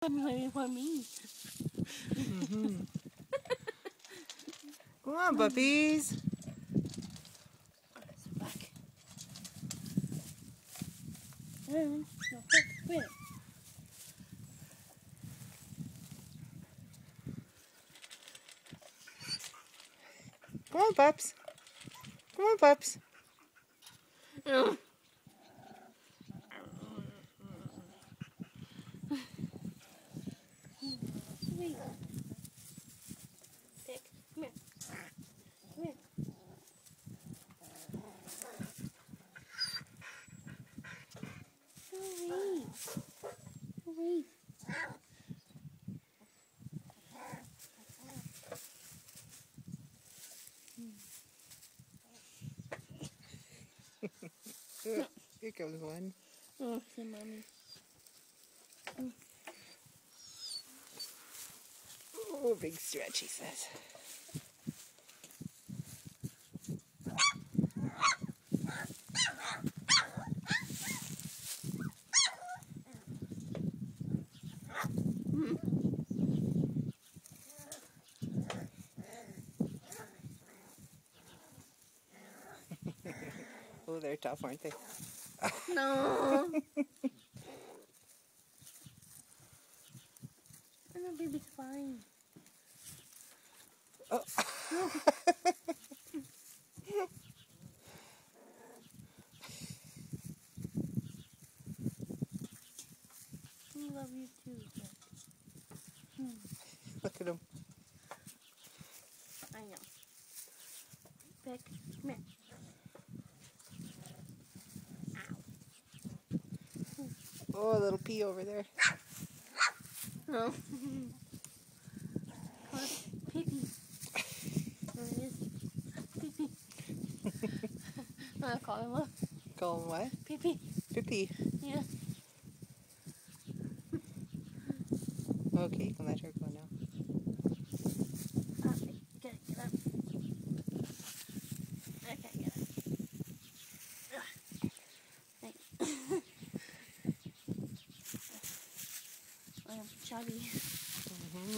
I'm waiting for me. Come on, puppies. Back. No, wait. Come on, pups. Come on, pups. Sweet. Pick. Come here. Come here. Hurry. Here comes one. Oh, say mommy. Oh, big stretch, he says. Oh, they're tough, aren't they? No. No, baby's fine. Oh. No. We love you too. But... Look at him. I know. Pick. Come here. Oh, a little pee over there. No. Pee-pee. There he is. Pee-pee. I'll call him what? Call him what? Pee-pee. Pee-pee. Yeah. Okay, you can let her go now. Get up. Okay, get up. Thanks. I'm chubby.